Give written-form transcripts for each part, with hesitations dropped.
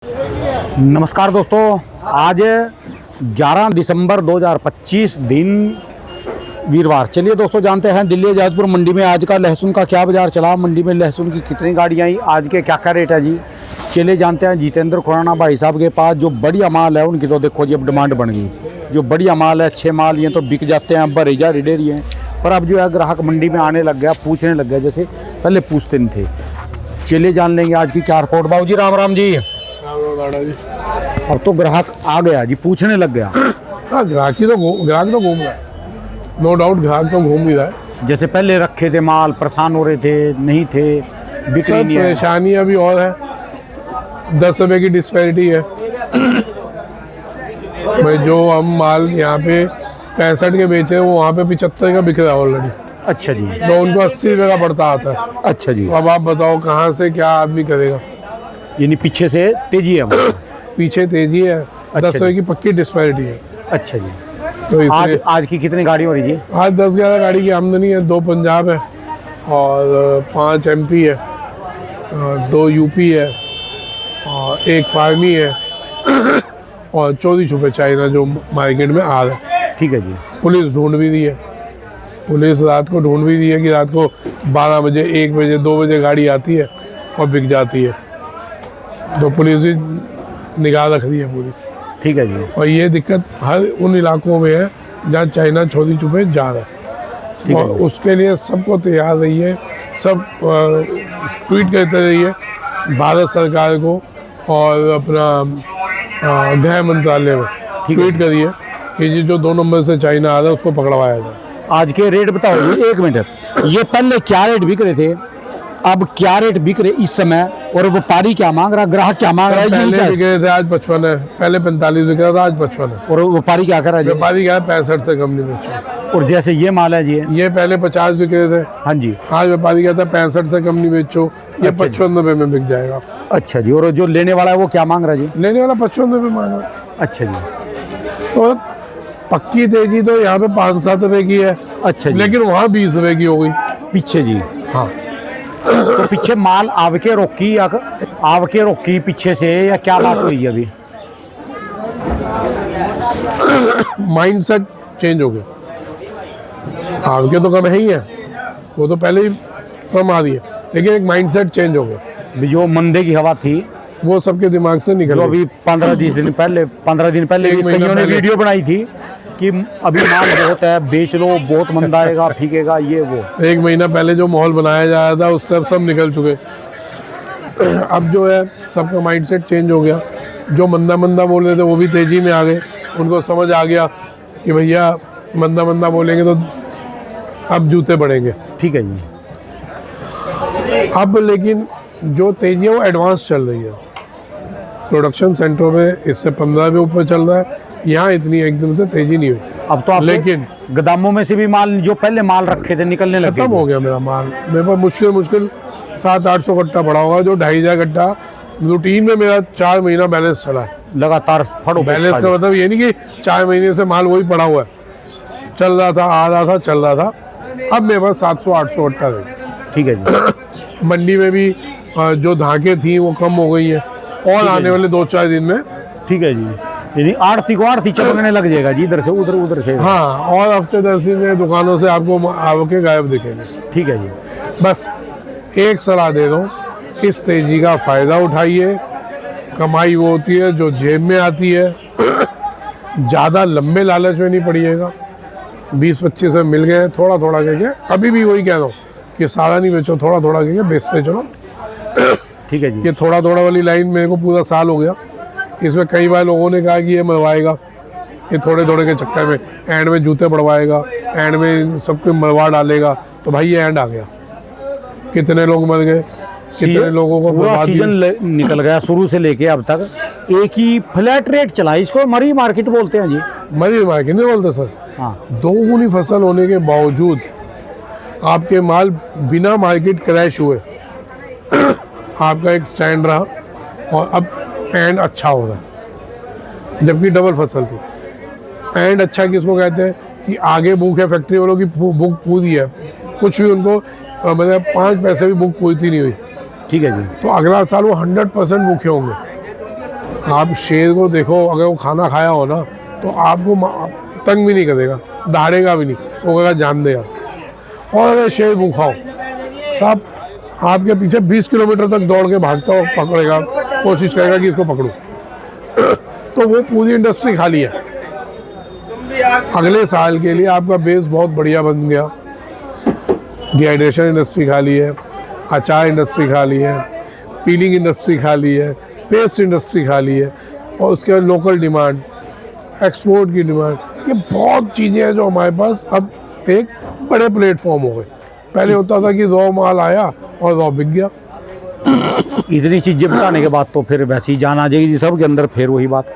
नमस्कार दोस्तों, आज 11 दिसंबर 2025 दिन वीरवार। चलिए दोस्तों, जानते हैं दिल्ली जाजपुर मंडी में आज का लहसुन का क्या बाजार चला, मंडी में लहसुन की कितनी गाड़ियाँ आई, आज के क्या क्या रेट है जी। चलिए जानते हैं जितेंद्र खुराना भाई साहब के पास जो बढ़िया माल है उनकी तो देखो जी अब डिमांड बन गई। जो बढ़िया माल है, अच्छे माल ये तो बिक जाते हैं, अब भरे जा रेडेरी हैं, पर अब जो है ग्राहक मंडी में आने लग गया, पूछने लग गया, जैसे पहले पूछते नहीं थे। चलिए जान लेंगे आज की क्या रिपोर्ट। बाबू जी राम राम जी। अब तो ग्राहक आ गया जी, पूछने लग गया। हाँ, ग्राहक तो घूम रहा है, नो डाउट ग्राहक तो घूम ही रहा है। जैसे पहले रखे थे माल, परेशान हो रहे थे, नहीं थे, बिक्री नहीं है। परेशानी अभी और है, 10 रुपए की डिस्पैरिटी है। भाई जो हम माल यहाँ पे 65 के बेचे हैं वो वहाँ पे 75 का बिक रहा है ऑलरेडी। अच्छा जी। तो उनको 80 रुपए का पड़ता आता है। अच्छा जी। तो अब आप बताओ कहाँ से क्या आदमी करेगा। यानी पीछे से तेजी है मतलब। पीछे तेजी है, अच्छा 10 रुपए की पक्की डिस्पैरिटी है। अच्छा जी। तो आज की कितनी गाड़ी हो रही है? आज 10-11 गाड़ी की आमदनी है। 2 पंजाब है और 5 MP है, 2 UP है और 1 फार्मी है और चोरी छुपे चाइना जो मार्केट में आ रहा है। ठीक है जी। पुलिस ढूंढ भी रही है, पुलिस रात को ढूंढ भी रही है कि रात को 12 बजे, 1 बजे, 2 बजे गाड़ी आती है और बिक जाती है। तो पुलिस भी निगाह रख रही है पूरी। ठीक है जी। और ये दिक्कत हर उन इलाकों में है जहाँ चाइना चोरी छुपे जा रहा है, और उसके लिए सबको तैयार रहिए। सब ट्वीट करते रहिए भारत सरकार को और अपना गृह मंत्रालय में ट्वीट करिए कि ये जो 2 नंबर से चाइना आ रहा है उसको पकड़वाया जाए। आज के रेट बताओ जी, 1 मिनट। ये पहले क्या रेट बिक रहे थे, अब क्या रेट बिक रहे इस समय, और व्यापारी क्या मांग रहा, ग्राहक क्या मांग रहा है? पहले बिक रहे थे, आज 55 है। पहले 45 बिक रहा था, आज 55 है। और व्यापारी क्या कर रहा है? व्यापारी क्या है, 65 से कम नहीं बेचो। और जैसे ये माल है जी, ये पहले 50 बिक रहे थे, हाँ जी, आज व्यापारी कहता है 65 से कम नहीं बेचो, ये 55 रुपए में बिक जाएगा। अच्छा जी। और जो लेने वाला है वो क्या मांग रहा है जी? लेने वाला 55 रुपए मांग रहा है। अच्छा जी। तो पक्की तेजी तो यहाँ पे 5-7 रुपए की है। अच्छा जी। लेकिन वहाँ 20 रुपए की हो गई पीछे जी। हाँ, तो पीछे माल आवके रोकी या आवके रोकी पीछे से, या क्या बात हुई है अभी? माइंडसेट चेंज हो गया। आवके तो कम है ही है, वो तो पहले ही कम आ रही है, लेकिन एक माइंडसेट चेंज हो गया। जो मंदे की हवा थी वो सबके दिमाग से निकल गई। अभी 15 दिन पहले कईयों ने वीडियो बनाई थी कि अभी माल बहुत है, बेच लो, बहुत मंदा आएगा, फीकेगा, ये वो। 1 महीना पहले जो माहौल बनाया जा रहा था उससे सब निकल चुके। अब जो है सबका माइंडसेट चेंज हो गया। जो मंदा बोल रहे थे वो भी तेजी में आ गए। उनको समझ आ गया कि भैया मंदा बोलेंगे तो अब जूते पड़ेंगे। ठीक है जी। अब लेकिन जो तेजी है वो एडवांस चल रही है। प्रोडक्शन सेंटरों में इससे 15 पे ऊपर चल रहा है, यहाँ इतनी एकदम से तेजी नहीं हुई। अब तो लेकिन गोदामों में से भी माल, जो पहले माल रखे थे, निकलने लगे। खत्म हो गया मेरा माल। मेरे पास मुश्किल 700-800 कट्टा पड़ा होगा, जो 2500 कट्टा रूटीन में मेरा 4 महीना बैलेंस चला है लगातार। फड़ो बैलेंस का मतलब ये नहीं कि 4 महीने से माल वही पड़ा हुआ है, चल रहा था, आ रहा था, चल रहा था। अब मेरे पास 700-800 कट्टा है। ठीक है जी। मंडी में भी जो धाके थी वो कम हो गई है, और आने वाले 2-4 दिन में। ठीक है जी। यानी आड़ती को आड़ती चमकने लग जाएगा जी, इधर से उधर से। हाँ, और हफ्ते 10 दिन में दुकानों से आपको आवके गायब दिखेंगे। ठीक है जी। बस एक सलाह दे दो, इस तेजी का फ़ायदा उठाइए। कमाई वो होती है जो जेब में आती है। ज़्यादा लंबे लालच में नहीं पड़िएगा। 20-25 में मिल गए, थोड़ा करके, अभी भी वही कह रहा हूँ कि सारा नहीं बेचो, थोड़ा करके बेचते चलो। ठीक है जी। ये थोड़ा वाली लाइन मेरे को पूरा साल हो गया। इसमें कई बार लोगों ने कहा कि ये मरवाएगा, ये थोड़े के चक्कर में एंड में जूते पड़वाएगा, एंड में सबको मरवा डालेगा। तो भाई ये एंड आ गया। कितने लोग मर गए, कितने लोगों को पूरा सीजन निकल गया शुरू से लेके अब तक। एक ही फ्लैट रेट चला, इसको मरी मार्केट बोलते हैं जी। मरी मार्केट नहीं बोलते सर। हाँ। 2 गुनी फसल होने के बावजूद आपके माल बिना मार्केट क्रैश हुए आपका एक स्टैंड रहा, और अब एंड अच्छा हो रहा है, जबकि डबल फसल थी। एंड अच्छा किसको कहते हैं कि आगे बुक है, फैक्ट्री वालों की बुक पूरी है, कुछ भी उनको मतलब 5 पैसे भी बुक पूरी नहीं हुई। ठीक है जी। तो अगला साल वो 100% भूखे होंगे। आप शेर को देखो, अगर वो खाना खाया हो ना तो आपको तंग भी नहीं करेगा, दहाड़ेगा भी नहीं, वो कहेगा जान दे आप। और अगर शेर भूखा हो, सब आपके पीछे 20 किलोमीटर तक दौड़ के भागता हो, पकड़ेगा, कोशिश करेगा कि इसको पकड़ूं। तो वो पूरी इंडस्ट्री खाली है। अगले साल के लिए आपका बेस बहुत बढ़िया बन गया। डिहाइड्रेशन इंडस्ट्री खाली है, अचार इंडस्ट्री खाली है, पीलिंग इंडस्ट्री खाली है, पेस्ट इंडस्ट्री खाली है, और उसके बाद लोकल डिमांड, एक्सपोर्ट की डिमांड, ये बहुत चीज़ें हैं जो हमारे पास अब एक बड़े प्लेटफॉर्म हो गए। पहले होता था कि रॉ माल आया और रॉ बिक गया। इतनी चीज़ें बताने के बाद तो फिर वैसे ही जान आ जाएगी जी सबके अंदर, फिर वही बात।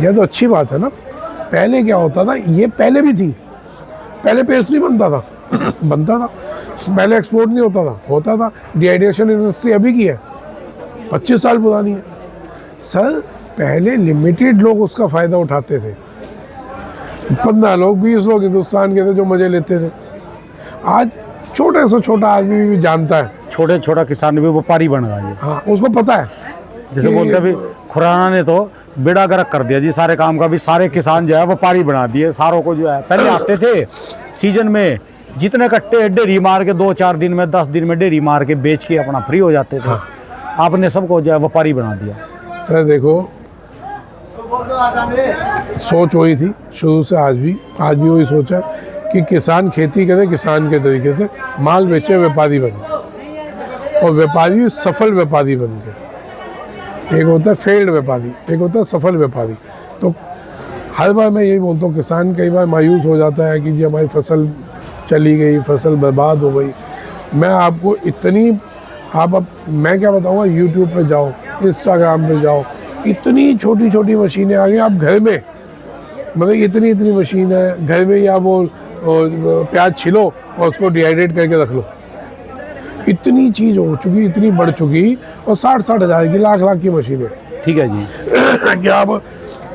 यह तो अच्छी बात है ना। पहले क्या होता था, ये पहले भी थी, पहले पेस्ट नहीं बनता था, बनता था, पहले एक्सपोर्ट नहीं होता था। डिहाइड्रेशन इंडस्ट्री अभी की है, 25 साल पुरानी है सर। पहले लिमिटेड लोग उसका फ़ायदा उठाते थे, 15 लोग 20 लोग हिंदुस्तान के थे जो मज़े लेते थे। आज छोटे से छोटा आदमी भी जानता है, छोटा किसान भी व्यापारी बन गया। हाँ, उसको पता है। जैसे बोलते हैं, अभी खुराना ने तो बेड़ा गर्क कर दिया जी सारे काम का, भी सारे किसान जो है व्यापारी बना दिए सारों को। जो है पहले आते थे सीजन में, जितने कट्टे डेरी मार के 2-4 दिन में 10 दिन में डेरी मार के बेच के अपना फ्री हो जाते थे। आपने सबको जो है व्यापारी बना दिया। सर देखो, सोच वही थी शुरू से, आज भी वही सोच है कि किसान खेती करे किसान के तरीके से, माल बेचे व्यापारी बने, और व्यापारी सफल व्यापारी बन के। एक होता है फेल्ड व्यापारी, एक होता है सफल व्यापारी। तो हर बार मैं यही बोलता हूँ, किसान कई बार मायूस हो जाता है कि जी हमारी फसल चली गई, फसल बर्बाद हो गई। मैं आपको इतनी, अब मैं क्या बताऊँगा, यूट्यूब पे जाओ, इंस्टाग्राम पे जाओ, इतनी छोटी छोटी मशीनें आ गई। आप घर में, मतलब इतनी मशीन है घर में ही, आप वो प्याज छिलो और उसको डिहाइड्रेट करके रख लो। इतनी चीज़ हो चुकी, इतनी बढ़ चुकी, और 60-60 हज़ार की, लाख की मशीनें। ठीक है जी। क्या आप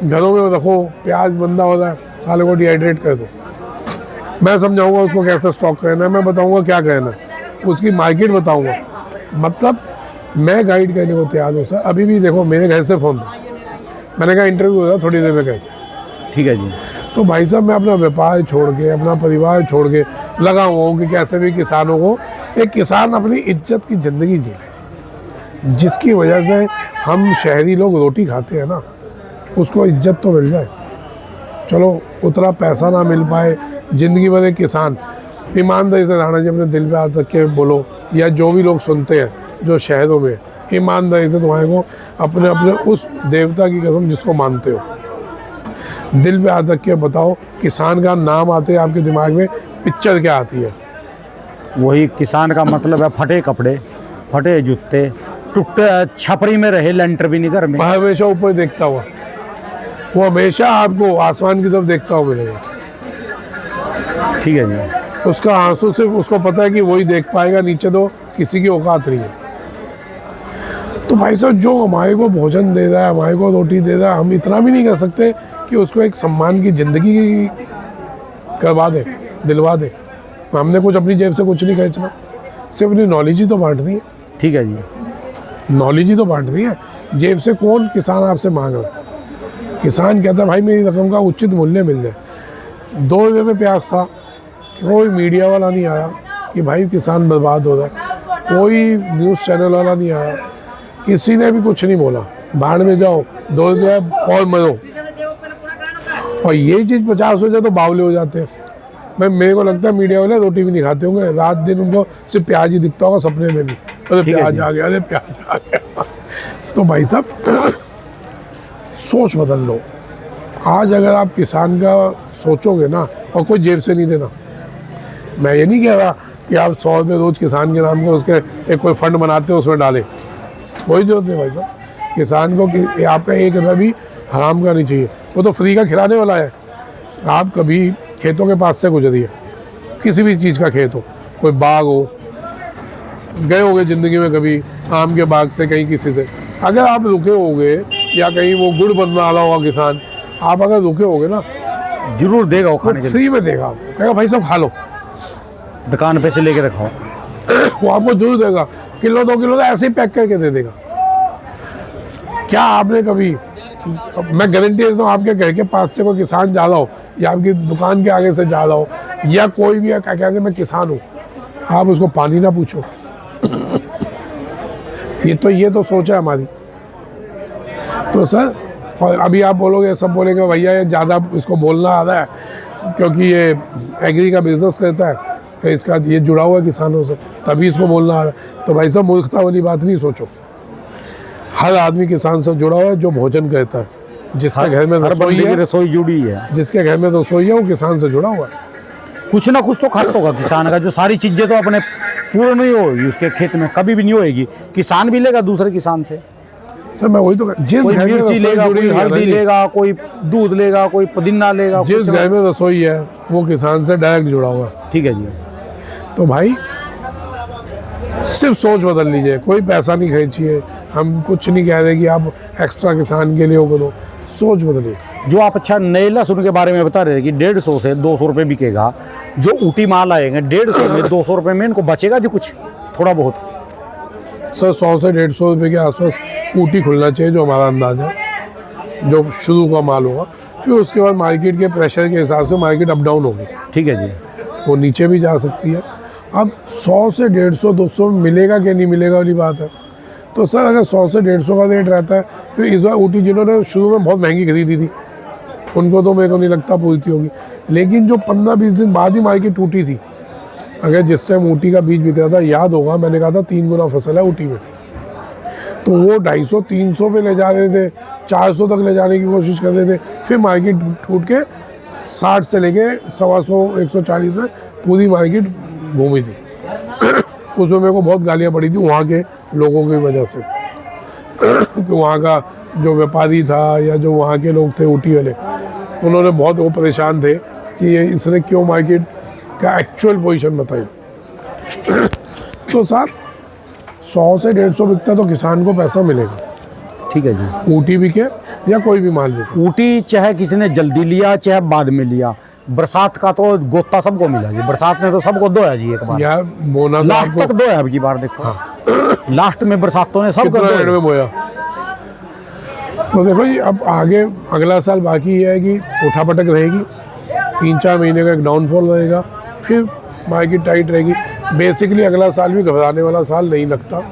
घरों में रखो, प्याज बंदा होता है, साले को डिहाइड्रेट कर दो। मैं समझाऊंगा उसको कैसे स्टॉक करना है, मैं बताऊंगा क्या करना है, उसकी मार्केट बताऊंगा। मतलब मैं गाइड करने को तैयार हूँ सर। अभी भी देखो, मेरे घर से फ़ोन था, मैंने कहा इंटरव्यू हो रहा, थोड़ी देर में कहते। ठीक है जी। तो भाई साहब, मैं अपना व्यापार छोड़ के, अपना परिवार छोड़ के लगा हुआ हूँ कि कैसे भी किसानों को, एक किसान अपनी इज्जत की ज़िंदगी जी ले, जिसकी वजह से हम शहरी लोग रोटी खाते हैं ना, उसको इज्जत तो मिल जाए। चलो उतना पैसा ना मिल पाए, ज़िंदगी भर एक किसान ईमानदारी से राणा जी अपने दिल पे हाथ रख के बोलो, या जो भी लोग सुनते हैं जो शहरों में, ईमानदारी से तुम्हारे को अपने अपने उस देवता की कसम जिसको मानते हो, दिल पे हाथ रख के बताओ, किसान का नाम आते हैं आपके दिमाग में, पिक्चर क्या आती है? वही किसान का मतलब है फटे कपड़े, फटे जूते, टूटे छपरी में रहे, लेंटर भी नहीं घर में, हमेशा ऊपर देखता हुआ, वो हमेशा आपको आसमान की तरफ देखता हुआ मिलेगा। ठीक है जी। उसका आंसू सिर्फ उसको पता है कि वही देख पाएगा, नीचे तो किसी की औकात नहीं है। तो भाई साहब, जो हमारे को भोजन दे रहा है, हमारे को रोटी दे रहा है, हम इतना भी नहीं कर सकते कि उसको एक सम्मान की ज़िंदगी करवा दे, दिलवा दे। हमने कुछ अपनी जेब से कुछ नहीं खर्चना, सिर्फ अपनी नॉलेज ही तो बांटनी है। ठीक है जी। नॉलेज ही तो बांटनी है, जेब से कौन किसान आपसे मांग रहा है? किसान कहता है भाई मेरी रकम का उचित मूल्य मिल जाए। 2 रुपये में प्याज था, कोई मीडिया वाला नहीं आया कि भाई किसान बर्बाद हो रहा है, कोई न्यूज़ चैनल वाला नहीं आया, किसी ने भी कुछ नहीं बोला। बाढ़ में जाओ, 2 रुपये और मरो। और ये चीज़ 50 हो जाए तो बावले हो जाते हैं। मैं मेरे को लगता है मीडिया वाले रोटी भी नहीं खाते होंगे, रात दिन उनको सिर्फ प्याज ही दिखता होगा सपने में भी, अरे प्याज आ गया, अरे प्याज आ गया। तो भाई साहब, सोच बदल लो। आज अगर आप किसान का सोचोगे ना, और कोई जेब से नहीं देना, मैं ये नहीं कह रहा कि आप 100 रुपये रोज़ किसान के नाम को उसके एक कोई फंड बनाते हो उसमें डालें, कोई जरूरत नहीं भाई साहब। किसान को यहाँ पे 1 रुपया भी हराम का नहीं चाहिए, वो तो फ्री का खिलाने वाला है। आप कभी खेतों के पास से गुजरिए, किसी भी चीज़ का खेत हो, कोई बाग हो, गए होगे ज़िंदगी में कभी आम के बाग से कहीं किसी से, अगर आप रुके होगे, या कहीं वो गुड़ बनवा रहा होगा किसान, आप अगर रुके होगे ना, जरूर देगा वो खाने के लिए, फ्री में देगा आपको, कहेगा भाई सब खा लो, दुकान पे से लेके रखो। वो आपको जरूर देगा, किलो 2 किलो तो ऐसे ही पैक करके दे देगा। क्या आपने कभी, मैं गारंटी देता हूँ आपके घर के पास से कोई किसान ज़्यादा हो या आपकी दुकान के आगे से ज़्यादा हो या कोई भी क्या कहते हैं मैं किसान हूँ, आप उसको पानी ना पूछो। ये तो सोच है हमारी। तो सर, और अभी आप बोलोगे, सब बोलेंगे भैया ये ज़्यादा इसको बोलना आता है क्योंकि ये एग्री का बिजनेस करता है तो इसका ये जुड़ा हुआ है किसानों से, तभी इसको बोलना आता है। तो भाई साहब मूर्खता वाली बात नहीं सोचो। हर आदमी किसान से जुड़ा हुआ है जो भोजन करता है, जिसके घर में रसोई जुड़ी है, जिसके घर में रसोई है वो किसान से जुड़ा हुआ है। कुछ ना कुछ तो खाता होगा किसान का, जो सारी चीजें तो अपने पूर्ण नहीं होगी उसके खेत में, कभी भी नहीं होएगी। किसान भी लेगा दूसरे किसान से। सर मैं वही तो, जिस घर में मिर्ची लेगा, कोई हल्दी लेगा, कोई दूध लेगा, कोई पुदीना लेगा, जिस घर में रसोई है वो किसान से डायरेक्ट जुड़ा हुआ है। ठीक है जी। तो भाई सिर्फ सोच बदल लीजिए, कोई पैसा नहीं खर्चिए, हम कुछ नहीं कह रहे कि आप एक्स्ट्रा किसान के लिए वो करो, सोच बदलिए। जो आप अच्छा नए लहसुन के बारे में बता रहे थे कि 150 से 200 रुपये बिकेगा, जो ऊटी माल आएंगे 150 में 200 रुपये में इनको बचेगा जो कुछ थोड़ा बहुत? सर 100 से 150 रुपये के आसपास ऊटी खुलना चाहिए, जो हमारा अंदाज़ा है, जो शुरू का माल होगा। फिर उसके बाद मार्केट के प्रेशर के हिसाब से मार्केट अप डाउन होगी। ठीक है जी। वो नीचे भी जा सकती है। अब 100 से 150 200 मिलेगा कि नहीं मिलेगा वाली बात है। तो सर अगर 100 से 150 का रेट रहता है तो इस बार ऊटी जिन्होंने शुरू में बहुत महंगी खरीदी थी उनको तो मेरे को नहीं लगता पूछती होगी, लेकिन जो 15-20 दिन बाद ही मार्केट टूटी थी, अगर जिस टाइम ऊटी का बीज बिक रहा था, याद होगा मैंने कहा था 3 गुना फसल है ऊटी में, तो वो 250-300 पे ले जा रहे थे, 400 तक ले जाने की कोशिश कर रहे थे। फिर मार्केट टूट के 60 से लेके 125 140 में पूरी मार्केट घूमी थी। उसमें मेरे को बहुत गालियाँ पड़ी थी वहाँ के लोगों की वजह से कि वहाँ का जो व्यापारी था या जो वहाँ के लोग थे ऊटी वाले, उन्होंने बहुत वो परेशान थे कि ये इसने क्यों मार्केट का एक्चुअल पोजीशन बताई। तो साहब 100 से 150 बिकता तो किसान को पैसा मिलेगा। ठीक है जी। ऊटी बिके या कोई भी माल बिके, ऊटी चाहे किसी ने जल्दी लिया चाहे बाद में लिया, बरसात का तो गोता सबको मिला जी। बरसात ने तो सबको दोया जी एक बार, या बोना लास्ट तक दोया अब की बार देखो। हाँ। लास्ट में बरसातों ने सबको एंड में बोया। तो देखो जी अब आगे अगला साल बाकी है कि उठापटक रहेगी, 3-4 महीने का एक डाउनफॉल रहेगा, फिर मार्केट टाइट रहेगी। बेसिकली अगला साल भी घबराने वाला साल नहीं लगता।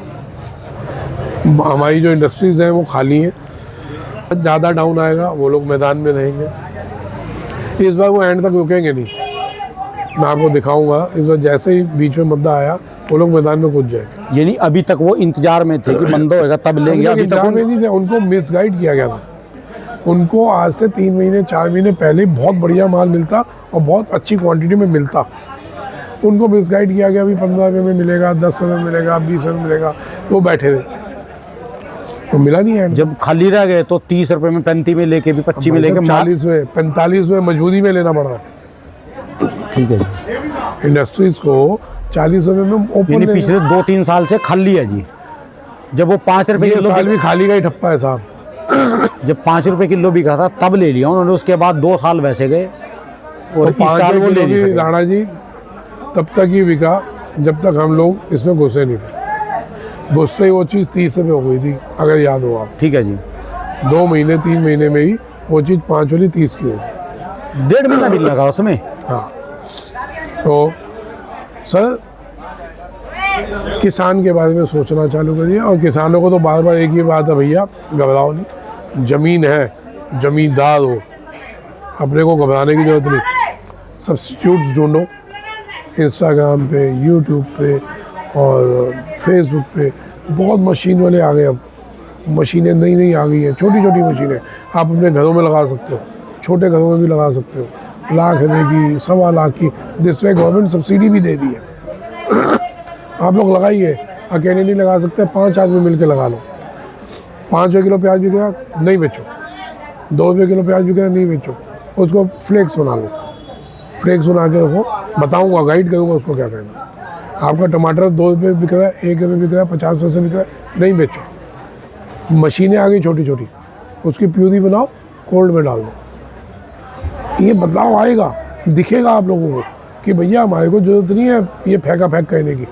हमारी जो इंडस्ट्रीज़ हैं वो खाली हैं, ज़्यादा डाउन आएगा वो लोग मैदान में रहेंगे। इस बार वो एंड तक रुकेंगे नहीं, मैं आपको दिखाऊंगा। इस बार जैसे ही बीच में मुद्दा आया वो लोग मैदान में कूद जाएंगे। यानी अभी तक वो इंतजार में थे कि मंदा होएगा तब लेंगे, अभी तक में नहीं थे। उनको मिसगाइड किया गया था। उनको आज से 3 महीने 4 महीने पहले बहुत बढ़िया माल मिलता और बहुत अच्छी क्वांटिटी में मिलता। उनको मिसगाइड किया गया, अभी 15 रुपये में मिलेगा, 10 रुपये में मिलेगा, 20 रुपये में मिलेगा, वो बैठे थे तो मिला नहीं है। जब खाली रह गए तो 30 रुपये में 35 में लेके भी 25 में लेके 40 में 45 में मजबूरी में लेना पड़ रहा है। ठीक है जी। इंडस्ट्रीज को 40 रुपये में ओपन पिछले 2-3 साल से खाली है जी। जब वो 5 रुपये किलो साल भी खाली का ही ठप्पा है साहब। जब 5 रुपये किलो बिका था तब ले लिया उन्होंने, उसके बाद 2 साल वैसे गए और 5 साल वो ले लिया। राणा जी तब तक ही बिका जब तक हम लोग इसमें घुसे नहीं थे। घुसते ही वो चीज़ 30 रुपये हो गई थी, अगर याद हो आप। ठीक है जी। 2 महीने 3 महीने में ही वो चीज़ 5 वाली 30 की हुई थी। 1.5 महीना भी लगा उसमें। हाँ। तो सर किसान के बारे में सोचना चालू करिए, और किसानों को तो बार बार एक ही बात है, भैया घबराओ नहीं, ज़मीन है, ज़मींदार हो, अपने को घबराने की ज़रूरत नहीं। सब्स्टिट्यूट्स ढूंढो इंस्टाग्राम पे, यूट्यूब पे और फेसबुक पे। बहुत मशीन वाले आ गए, अब मशीनें नई नई आ गई हैं, छोटी छोटी मशीनें आप अपने घरों में लगा सकते हो, छोटे घरों में भी लगा सकते हो। 1 लाख रुपए की, 1.25 लाख की, जिसमें गवर्नमेंट सब्सिडी भी दे दी है। आप लोग लगाइए, अकेले नहीं लगा सकते, 5 आदमी मिलकर लगा लो। 5 रुपये किलो प्याज बिकेगा, नहीं बेचो। 2 रुपये किलो प्याज बिकेगा, नहीं बेचो, उसको फ्लेक्स बना लो। फ्लेक्स बना के रखो, बताऊँगा, गाइड करूँगा उसको क्या करना। आपका टमाटर 2 रुपये बिक रहा है, 1 रुपये बिक रहा है, 50 पैसे बिक रहा है, नहीं बेचो। मशीनें आ गई छोटी छोटी, उसकी प्यूरी बनाओ, कोल्ड में डाल दो। ये बदलाव आएगा, दिखेगा आप लोगों को कि भैया हमारे को जरूरत नहीं है ये फेंका फेंक कहने की।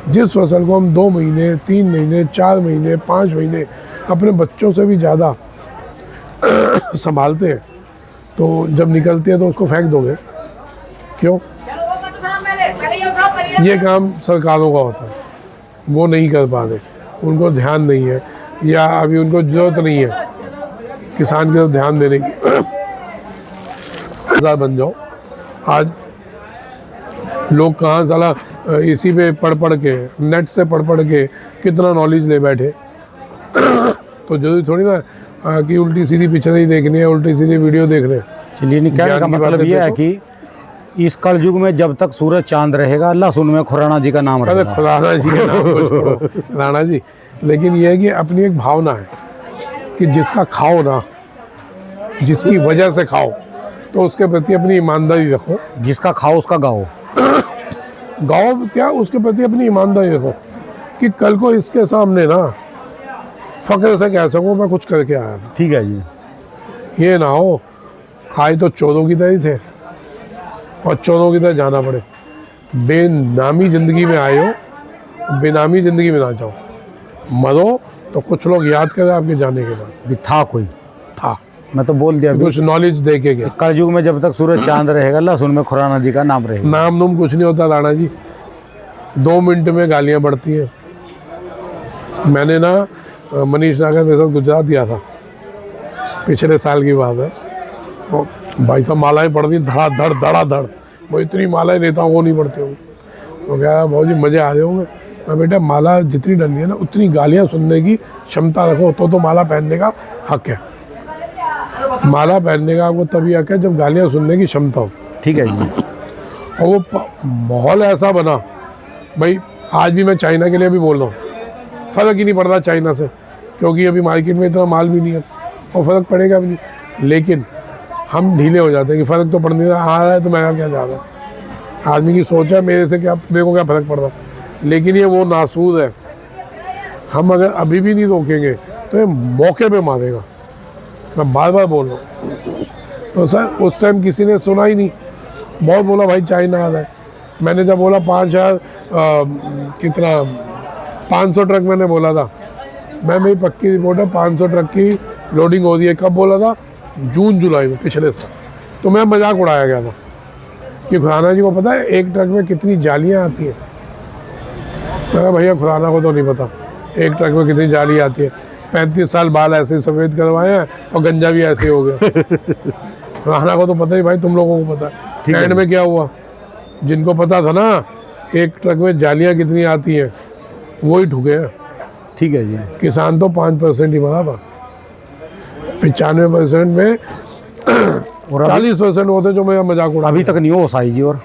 जिस फसल को हम 2 महीने, 3 महीने, 4 महीने, 5 महीने अपने बच्चों से भी ज़्यादा संभालते हैं, तो जब निकलती है तो उसको फेंक दोगे क्यों? ये काम सरकारों का होता है, वो नहीं कर पाते, उनको ध्यान नहीं है या अभी उनको जरूरत नहीं है किसान की तरफ ध्यान देने की। बन जाओ। आज लोग कहाँ साला इसी पे पढ़ के, नेट से पढ़ के कितना नॉलेज ले बैठे। तो जरूरी थोड़ी ना कि उल्टी सीधी पिक्चर ही देखनी है, उल्टी सीधी वीडियो देख रहे। चलिए, कहने का मतलब ये है कि इस कलयुग में जब तक सूरज चांद रहेगा, लहसुन में खुराना जी का नाम रहेगा। खुराना जी का नाम को छोड़ो, राणा जी। लेकिन ये है कि अपनी एक भावना है कि जिसका खाओ ना, जिसकी वजह से खाओ, तो उसके प्रति अपनी ईमानदारी रखो। जिसका खाओ उसका गाओ। गाओ क्या, उसके प्रति अपनी ईमानदारी रखो कि कल को इसके सामने ना फख्र से कह सको मैं कुछ करके आया था। ठीक है जी। ये ना हो आए तो चोरों की तरह ही थे और चोरों की तरह जाना पड़े। बेनामी ज़िंदगी में आए हो, बेनामी ज़िंदगी में ना जाओ। मरो तो कुछ लोग याद करें आपके जाने के बाद भी था कोई, था, मैं तो बोल दिया कुछ नॉलेज दे के गया। कलयुग में जब तक सूरज चांद रहेगा, लहसुन में खुराना जी का नाम रहेगा। नाम नूम कुछ नहीं होता राणा जी, 2 मिनट में गालियाँ बढ़ती हैं। मैंने ना मनीष नागर मेरे साथ गुजरात गया था, पिछले साल की बात है। तो भाई साहब मालाएं पढ़ दी धड़ाधड़। वो इतनी मालाएं नेताओं को नहीं पढ़ती होंगी। तो कह भाई जी मज़े आ रहे होंगे। मैं बेटा माला जितनी डली है ना उतनी गालियाँ सुनने की क्षमता रखो, तो माला पहनने का हक है। माला पहनने का आपको तभी हक है जब गालियाँ सुनने की क्षमता हो। ठीक है जी। और वो माहौल ऐसा बना, भाई आज भी मैं चाइना के लिए भी बोल रहा हूँ, फ़र्क ही नहीं पड़ता चाइना से, क्योंकि अभी मार्केट में इतना माल भी नहीं है और फ़र्क पड़ेगा भी नहीं। लेकिन हम ढीले हो जाते हैं कि फ़र्क तो पड़ने आ रहा है तो मैं क्या जा रहा। आदमी की सोच है मेरे से क्या, मेरे को क्या फ़र्क पड़ रहा। लेकिन ये वो नासूर है, हम अगर अभी भी नहीं रोकेंगे तो ये मौके पे मारेगा। मैं बार बार बोल रहा हूँ। तो सर उस टाइम किसी ने सुना ही नहीं, बहुत बोला भाई चाइना आ रहा है। मैंने जब बोला 5,000 कितना 500 ट्रक मैंने बोला था, मेरी पक्की रिपोर्ट है 500 ट्रक की लोडिंग हो रही है। कब बोला था? जून जुलाई में पिछले साल। तो मैं मजाक उड़ाया गया था कि खुराना जी को पता है एक ट्रक में कितनी जालियाँ आती हैं। मैं कहा भैया खुराना को तो नहीं पता एक ट्रक में कितनी जाली आती है। 35 साल बाल ऐसे सफ़ेद करवाए हैं और गंजा भी ऐसे हो गया। खुराना को तो पता ही भाई, तुम लोगों को पता है। एंड में क्या हुआ, जिनको पता था ना एक ट्रक में जालियाँ कितनी आती हैं वो ही ठुके हैं। ठीक है जी। किसान तो 5% ही मरा था, 95% में 40% होते जो मैं मजाक उड़ा। अभी तक नहीं होश आई जी। और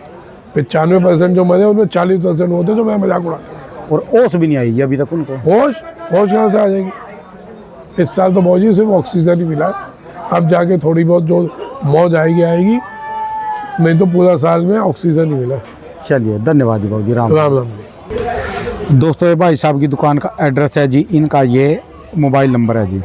95% जो मरे उनमें 40% होते जो मैं मजाक उड़ाता। और होश भी नहीं आई जी अभी तक उनको। होश कहाँ से आ जाएगी? इस साल तो मौजी सिर्फ ऑक्सीजन ही मिला, अब जाके थोड़ी बहुत जो मौज आएगी, नहीं तो पूरा साल में ऑक्सीजन ही मिला। चलिए धन्यवाद जी बाबू जी। राम राम जी। दोस्तों ये भाई साहब की दुकान का एड्रेस है जी, इनका ये मोबाइल नंबर है जी।